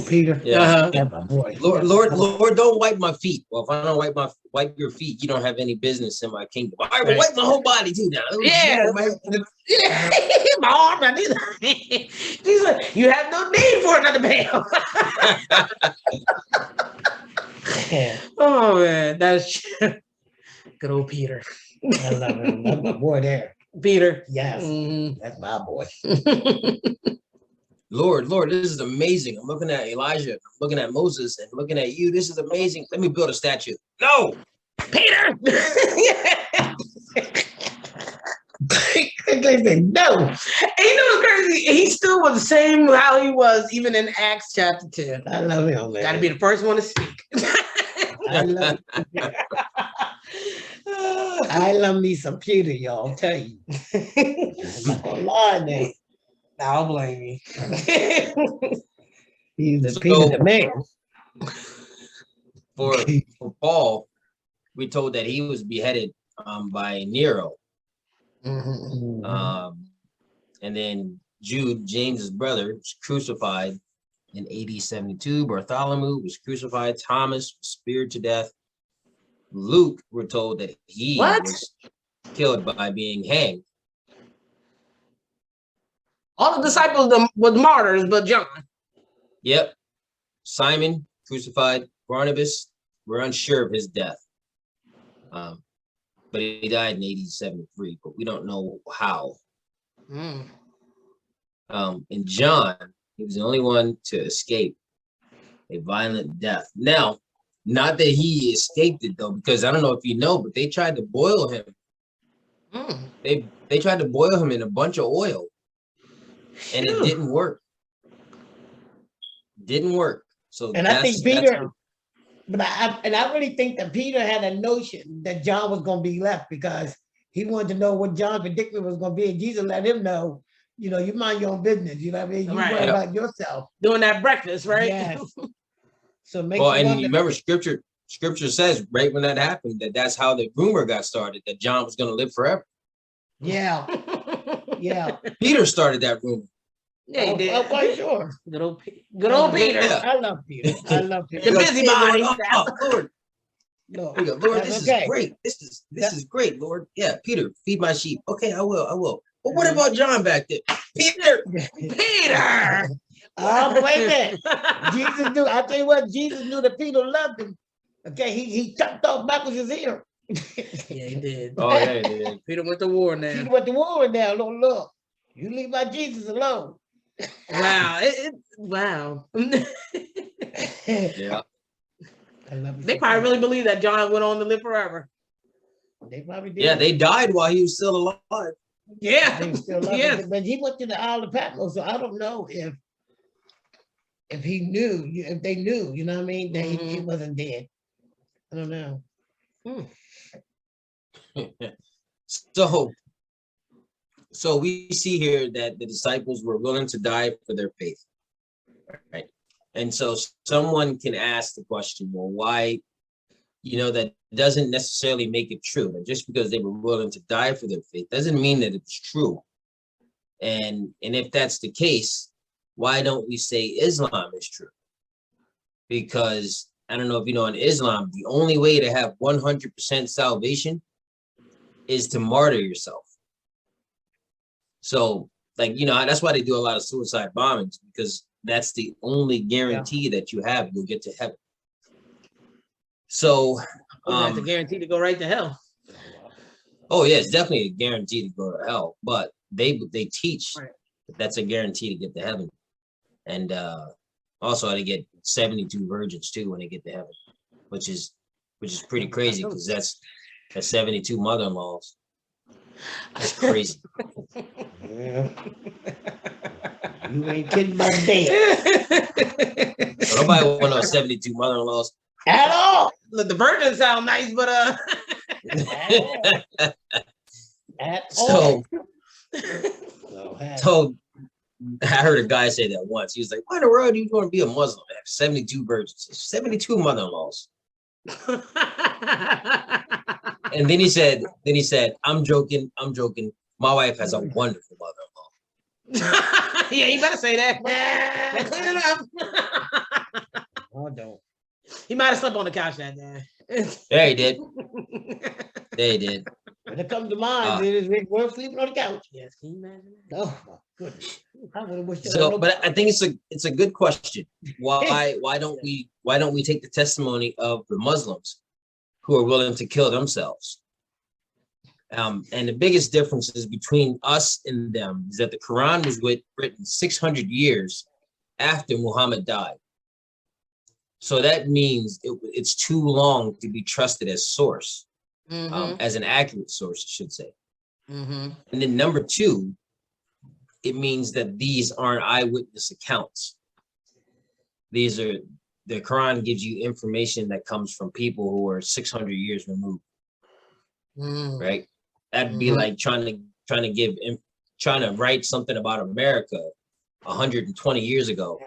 Peter. Yeah. That's my boy. Lord, don't wipe my feet. Well, if I don't wipe your feet, you don't have any business in my kingdom. All right, well, wipe my whole body too now. Yeah. Yeah. My arm, I need. She's like, you have no need for another bell. Yeah. Oh man, that's good old Peter. I love him. That's my boy there. Peter. Yes. Mhm. That's my boy. Lord, this is amazing. I'm looking at Elijah, I'm looking at Moses, and looking at you. This is amazing. Let me build a statue. No, Peter. They say no. And you know what's crazy? He still was the same how he was even in Acts chapter 2. I love him, man. Got to be the first one to speak. I love I love me some Peter, y'all. I'll tell you. I'm not gonna lie now. I don't blame you. He's the So- Peter the man. for Paul, we told that he was beheaded by Nero. Mm-hmm. And then Jude, James's brother, was crucified in AD 72. Bartholomew was crucified. Thomas was speared to death. Luke, we're told that he was killed by being hanged. All the disciples were martyrs, but John. Yep. Simon, crucified. Barnabas, we're unsure of his death. But he died in AD 73, but we don't know how. Mm. And John, he was the only one to escape a violent death. Now, not that he escaped it though, because I don't know if you know, but they tried to boil him. Mm. They tried to boil him in a bunch of oil, and it didn't work. Didn't work. So And I think Peter, but I really think that Peter had a notion that John was going to be left because he wanted to know what John's predicament was going to be, and Jesus let him know, you mind your own business. You know what I mean? You worry about yourself. Doing that breakfast, right? Yes. So make well, and you remember Scripture says right when that happened that's how the rumor got started that John was going to live forever. Yeah, yeah. Peter started that rumor. Yeah, he did. I'm quite sure. Good old Peter. Yeah. I love Peter. I love Peter. The busybody. Lord, Lord, Lord, this is great. This is great, Lord. Yeah, Peter, feed my sheep. Okay, I will. But what about John back there? Peter. Oh, wait a minute. Jesus knew. I tell you what, Jesus knew that Peter loved him. Okay, he chopped off Malchus's ear. Yeah, he did. Oh, yeah, he did. Peter went to war now. Peter went to war now. Look, you leave my Jesus alone. Wow. Wow. Yeah. I love They probably really believe that John went on to live forever. They probably did. Yeah, they died while he was still alive. Yeah. They still love him. But he went to the Isle of Patmos, so I don't know if he knew, if they knew, you know what I mean, that he wasn't dead. I don't know. So we see here that the disciples were willing to die for their faith, right? And so someone can ask the question, well, why, that doesn't necessarily make it true. That just because they were willing to die for their faith doesn't mean that it's true. And if that's the case, why don't we say Islam is true? Because I don't know if you know, in Islam, the only way to have 100% salvation is to martyr yourself. So, that's why they do a lot of suicide bombings, because that's the only guarantee that you have you'll get to heaven. So, that's a guarantee to go right to hell. Oh yeah, it's definitely a guarantee to go to hell, but they teach that's a guarantee to get to heaven, and also they get 72 virgins too when they get to heaven, which is pretty crazy because that's 72 mother-in-laws. That's crazy. Yeah. You ain't kidding about that. So nobody want no 72 mother-in-laws at all. Look, the virgins sound nice, but at all. So I heard a guy say that once. He was like, "Why in the world are you going to be a Muslim? Have 72 virgins, 72 mother-in-laws." And then he said, I'm joking. My wife has a wonderful mother-in-law. Yeah, you better say that. Clean it up. He might have slept on the couch that day. Yeah, he did. They did. When it comes to mine, it is worth sleeping on the couch. Yes, can you imagine that? Oh my goodness. I would have wished there was So, no but I think it's a good question. Why don't we take the testimony of the Muslims who are willing to kill themselves? And the biggest difference is between us and them is that the Quran was written 600 years after Muhammad died. So that means it's too long to be trusted as source, as an accurate source, I should say. And then number two, it means that these aren't eyewitness accounts. These are, the Quran gives you information that comes from people who are 600 years removed, right? That'd be like trying to write something about America 120 years ago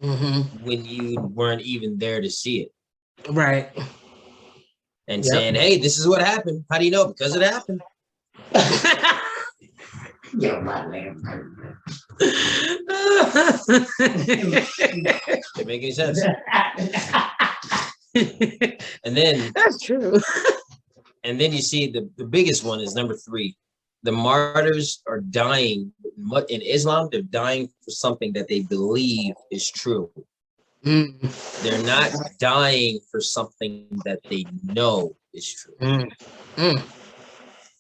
when you weren't even there to see it. Right. And saying, hey, this is what happened. How do you know? Because it happened. You're my lamb. Doesn't make any sense. And then That's true. And then you see the biggest one is number three. The martyrs are dying in Islam. They're dying for something that they believe is true. They're not dying for something that they know is true.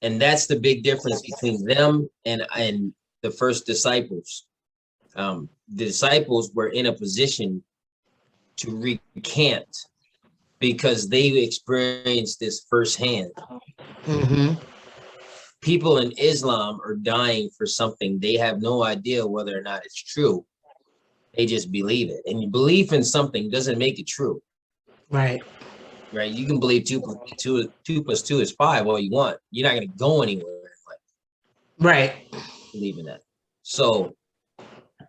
And that's the big difference between them and the first disciples. The disciples were in a position to recant because they experienced this firsthand. People in Islam are dying for something they have no idea whether or not it's true. They just believe it. And belief in something doesn't make it true. Right. Right? You can believe 2 plus 2 is 5 all you want. You're not going to go anywhere in life. Right. Believe in that. So,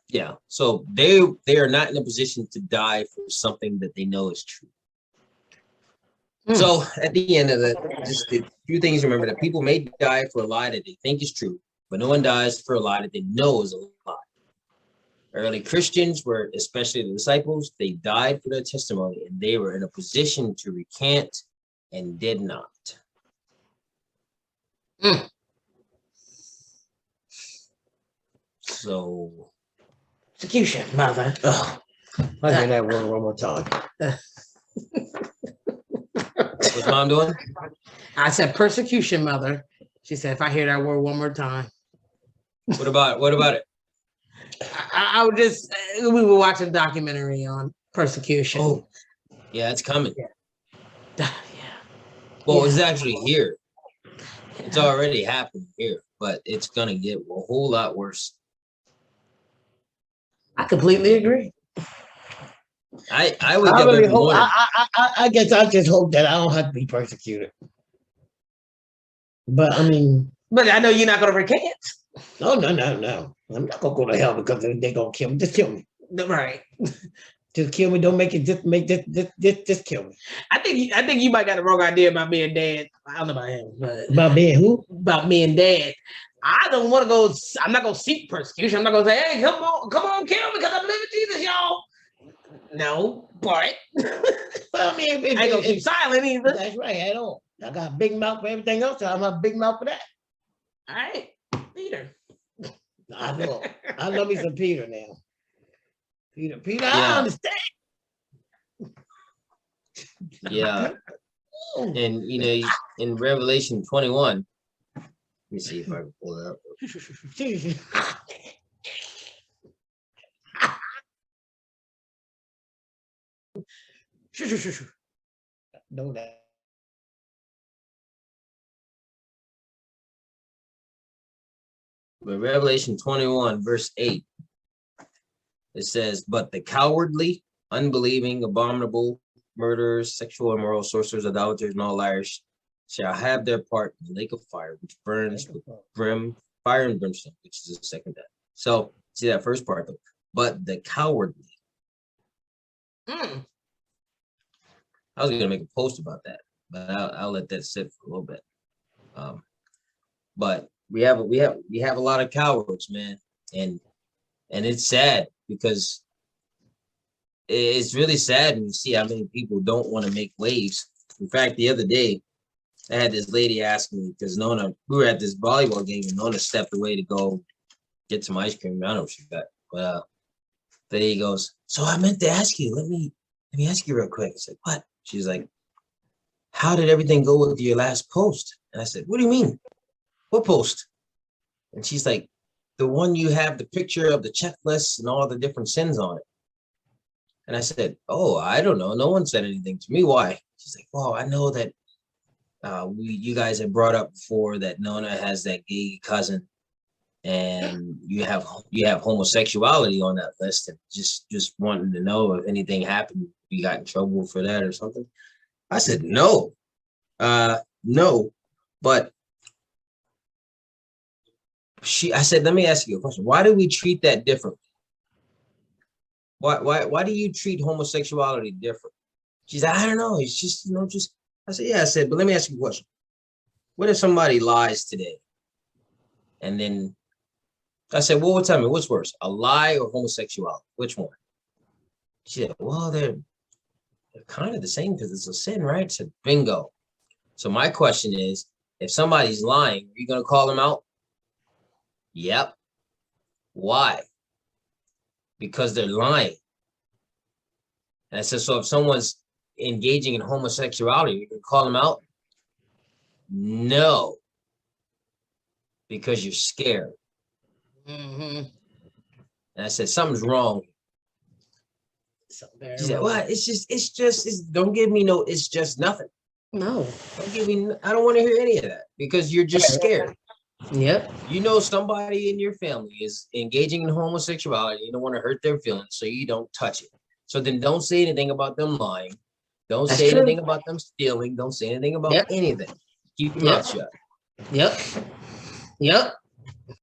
yeah. So they are not in a position to die for something that they know is true. So at the end of it, just a few things to remember: that people may die for a lie that they think is true, but no one dies for a lie that they know is a lie. Early Christians were, especially the disciples, they died for their testimony, and they were in a position to recant and did not. So, Execution, mother. Oh, I hear that word one more time. what's mom doing? I said persecution, mother. She said, if I hear that word one more time. What about it? I would just, we were watching a documentary on persecution. Oh, yeah, it's coming. Yeah. Well, it's actually here. It's already happening here, but it's gonna get a whole lot worse. I completely agree. I would I give really every hope. morning. I guess I just hope that I don't have to be persecuted. But I mean, But I know you're not going to recant. no. I'm not gonna go to hell because they're gonna kill me. Just kill me. Right. Just kill me. Don't make it. Just kill me. I think you might got the wrong idea about being dead. I don't know about him, but About being who? about being dead. I don't want to go. I'm not going to seek persecution. I'm not going to say, hey, come on, kill me because I believe in Jesus, y'all. No, but Well, I mean, I ain't going to keep silent either. that's right. I don't. I got a big mouth for everything else. So I'm a big mouth for that. All right, Peter. I know. I love me some Peter now. Peter, Yeah. I understand. Yeah. And you know, in Revelation 21, let me see if I can pull it up. Know that. But Revelation 21, verse 8, it says, but the cowardly, unbelieving, abominable, murderers, sexual immoral, sorcerers, idolaters, and all liars shall have their part in the lake of fire, which burns with fire and brimstone, which is the second death. So see that first part though. But the cowardly. I was gonna make a post about that, but I'll let that sit for a little bit. But we have a lot of cowards, man, and it's sad because it's really sad when you see how many people don't want to make waves. In fact, the other day, I had this lady ask me, because Nona, we were at this volleyball game and Nona stepped away to go get some ice cream. I don't know if she got, but the lady goes, so I meant to ask you, let me ask you real quick. I said, what? She's like, how did everything go with your last post? And I said, what do you mean? What post? And she's like, the one you have the picture of the checklist and all the different sins on it. And I said, oh, I don't know. No one said anything to me. Why? She's like, well, I know that you guys have brought up before that Nona has that gay cousin, and you have homosexuality on that list, and just wanting to know if anything happened, you got in trouble for that or something. I said, no, no, but I said, let me ask you a question. Why do we treat that differently? Why do you treat homosexuality different? She's like, I don't know. It's just, just, I said, yeah, I said, but let me ask you a question. What if somebody lies today? And then I said, well, tell me, what's worse, a lie or homosexuality? Which one? She said, well, they're kind of the same because it's a sin, right? I said, bingo. So my question is, if somebody's lying, are you going to call them out? Yep. Why? Because they're lying. And I said, so if someone's engaging in homosexuality, you can call them out? No. Because you're scared. And I said, something's wrong. She said, well, don't give me no, it's just nothing. No. Don't give me, I don't want to hear any of that because you're just scared. Yep. You know somebody in your family is engaging in homosexuality. You don't want to hurt their feelings, so you don't touch it. So then don't say anything about them lying. Don't say anything about them stealing. Don't say anything about anything. Keep your mouth shut. Yep.